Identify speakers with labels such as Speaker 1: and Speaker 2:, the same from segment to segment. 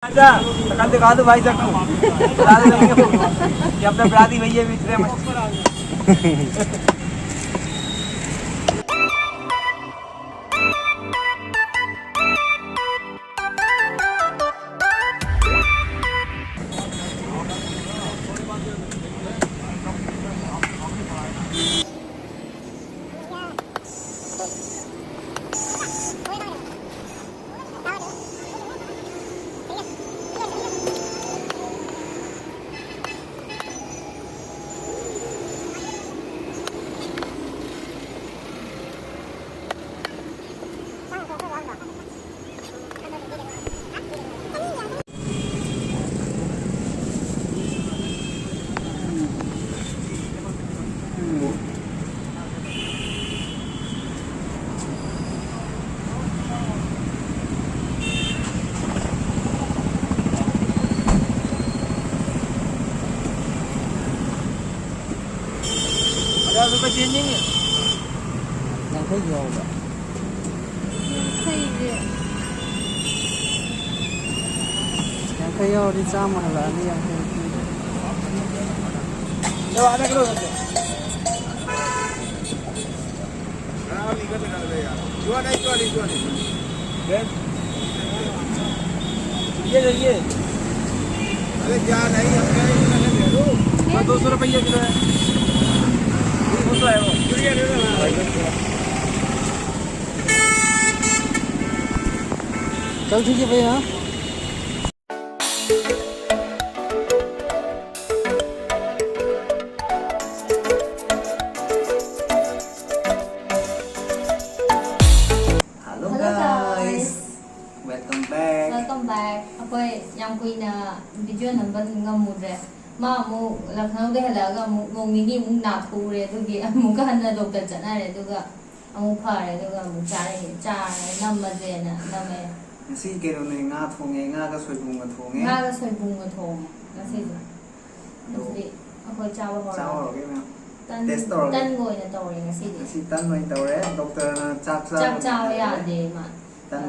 Speaker 1: अच्छा कल दिखा दो भाई सबको बता दो कि अपने बराती भैया भी इतने रुपये चेंज नहीं है
Speaker 2: नहीं होगा yankai और जाम हला नहीं yankai
Speaker 1: जब आधा किलो होते ये
Speaker 3: अरे क्या नहीं हम
Speaker 1: 200 रुपये किलो है वो है वो
Speaker 2: चल ठीक है भैया
Speaker 1: Hello guys, welcome back.
Speaker 4: Welcome back. Akoy yang kuina video number ngamudre. Ma mu lakhnaw de halaga mu ngomini mu na thore dugi mu ka hanna doctor chana re duga amu phare duga mu chare namade na name.
Speaker 1: Ngasi kero ne nga thonge nga ka soibung nga thonge.
Speaker 4: Nga ga soibung nga thong. Ngasi ja. Ngasi akoy chawa hora.
Speaker 1: Chawa hora ke na.
Speaker 4: Tan
Speaker 1: Test hora.
Speaker 4: tan ngoi na tore ngasi di.
Speaker 1: Ngasi tan noi tawre doctor na chak
Speaker 4: chawa ya de ma.
Speaker 1: Tan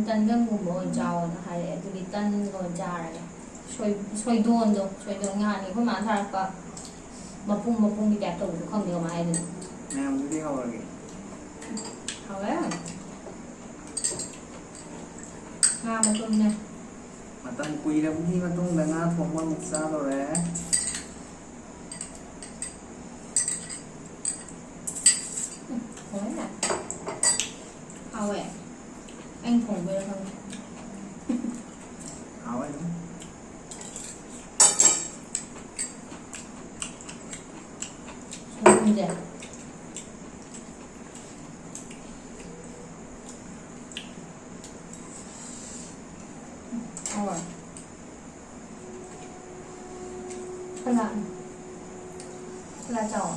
Speaker 4: tan gang mu mo chawa na hare dugi tan ngoi chare. Xoay đuôn nga này có mà thay cả mà phun đi đẹp tủ không được mà ai được
Speaker 1: em cứ đi học rồi
Speaker 4: hầu đấy nga mà phun nè
Speaker 1: mà tan quy đâu đi mà tung là nga thong mà một sao rồi đấy
Speaker 4: khói nè hầu ấy anh phun về không
Speaker 1: hảo ấy đúng
Speaker 4: phun về rồi là chậu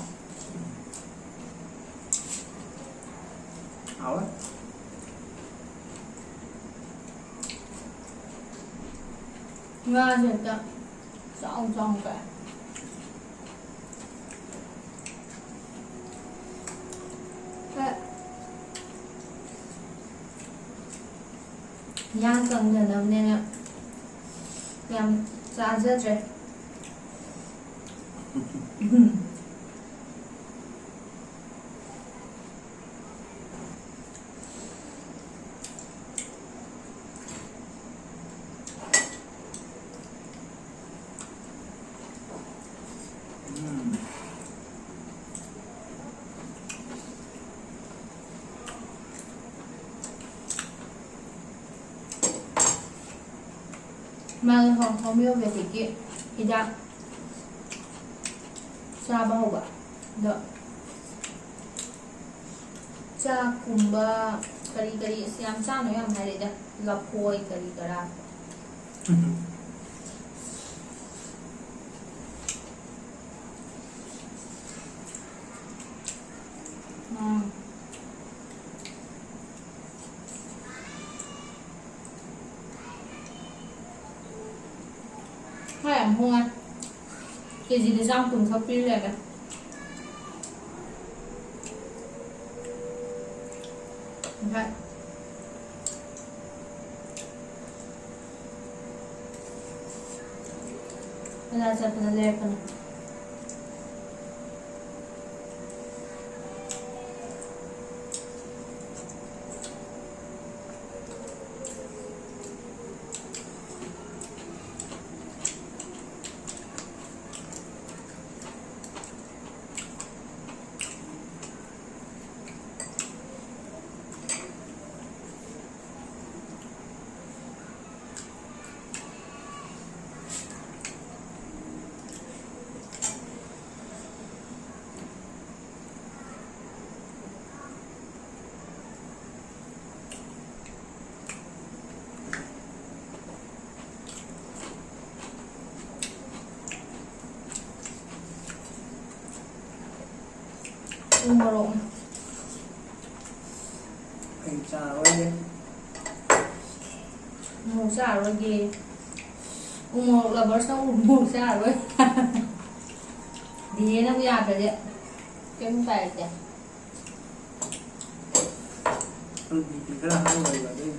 Speaker 1: hảo ấy
Speaker 4: nga rồi đó trong cả nhang cần giờ nằm nên làm ra rất rồi mà không biết về thì ra cha bao cả được cha cùng ba kari xem cha nói làm hay đấy là phôi kari kara hai em không ăn cái gì để rau cùng thau pin này kìa เวลาจัดเป็นแรกกัน Umurong.
Speaker 2: Anh chào anh.
Speaker 4: Ngủ xa rồi kì. Umurong là bớt xong ngủ xa rồi. Đi nó ra rồi đấy. Cái không phải kìa.
Speaker 2: Anh thì cái là hai người ở đây.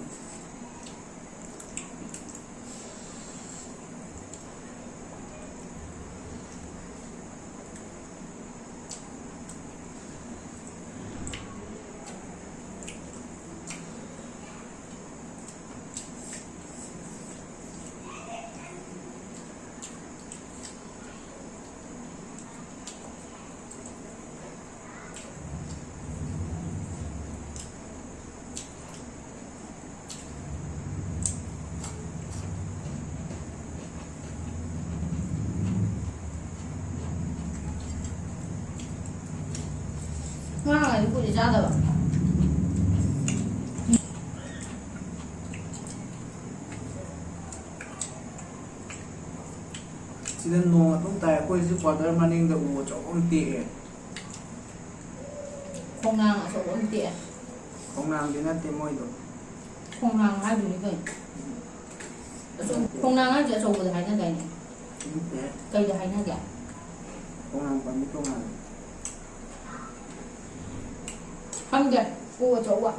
Speaker 4: Ngon là cái gì ra rồi ạ?
Speaker 2: Sila no atong tayo ko isi quarter maning da uwo cho on ti.
Speaker 4: Không nàng ở chỗ ổn tiện.
Speaker 2: Không nàng din natin mo ito.
Speaker 4: Không nàng hai đứa cái. Không nàng ở chỗ của thầy nó cái này.
Speaker 2: Hindi.
Speaker 4: Cây là hay nó kìa.
Speaker 2: Không nàng pa mito nga.
Speaker 4: Không kìa. Cô ở chỗ ạ.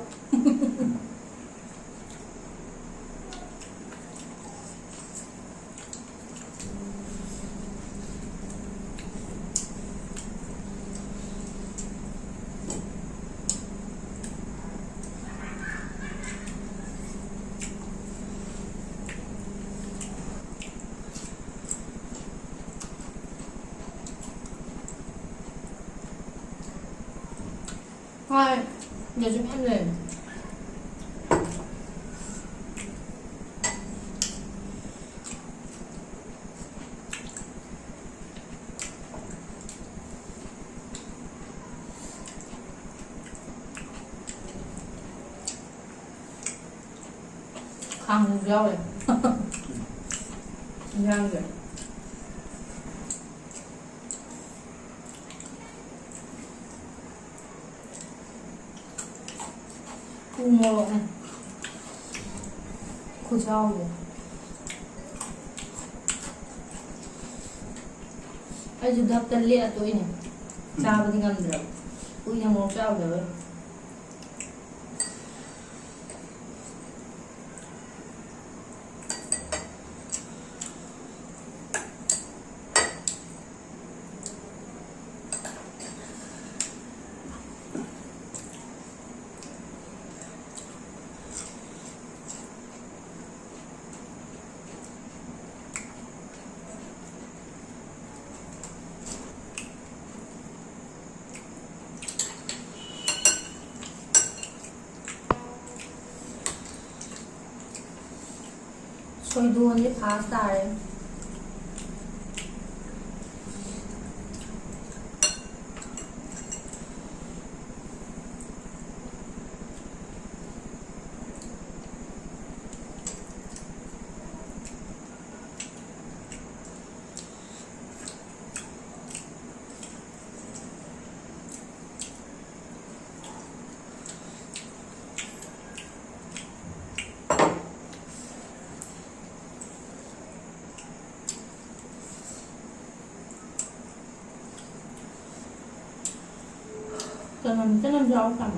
Speaker 4: Thôi, giờ chúng em lên. Không rồi. Răng rồi. Umurong này. Cô trao rồi. Ai dù đập tân liệt tôi này. Trao vào thì ngâm được. Ui nhà một trao rồi. Soy doon yung pasta rin. Cái làm rau không?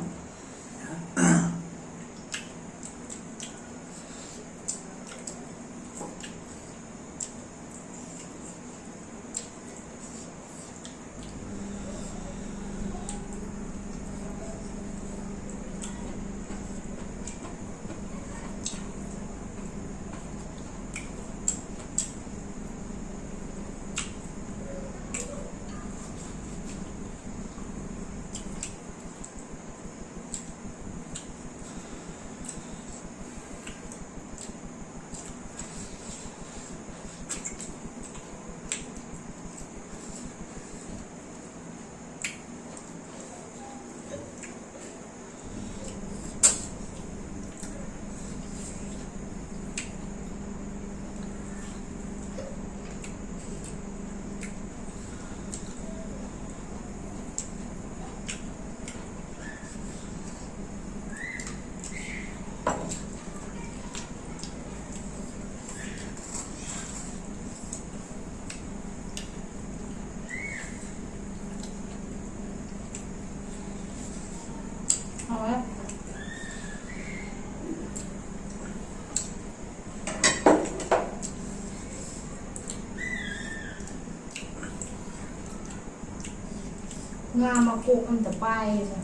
Speaker 4: Nga makok amta pai sa.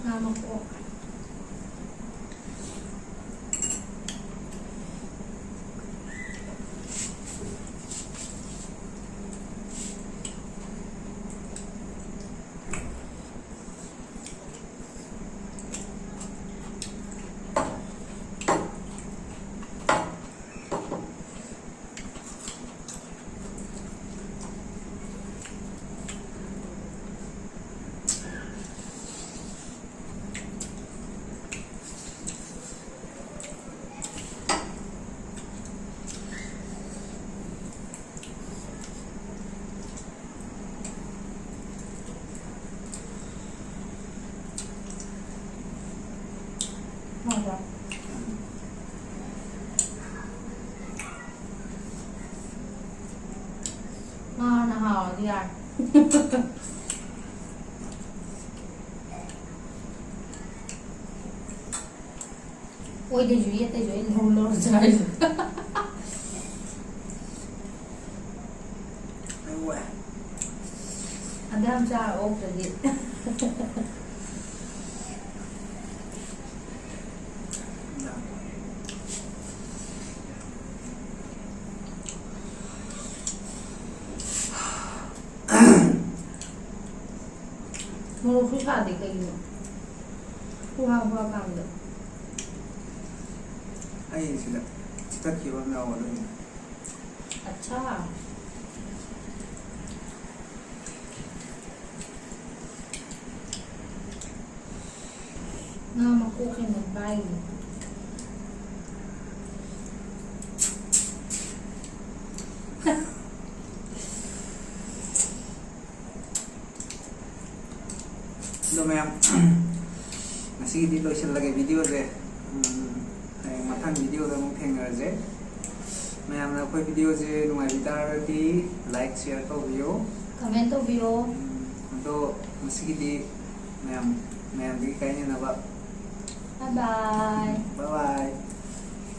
Speaker 4: Nga makok. Ngon. Ngon là hò đi à. Ôi để dưới lâu lâu dài. Anh đang ra ốp rồi đi. Một chút thả thì cây nữa. Hoa cầm được.
Speaker 2: Ai sila kita kiwa na wala ni.
Speaker 4: अच्छा nga makukin ng bayi.
Speaker 2: Do ma'am. Masih dito siya lagay video je. Matang video da mong theng je. Ma'am na koi video je nungai bitar di like share to video.
Speaker 4: Comment to video.
Speaker 2: Do masih di ma'am di kayaknya na ba.
Speaker 4: Bye bye.
Speaker 2: Bye bye.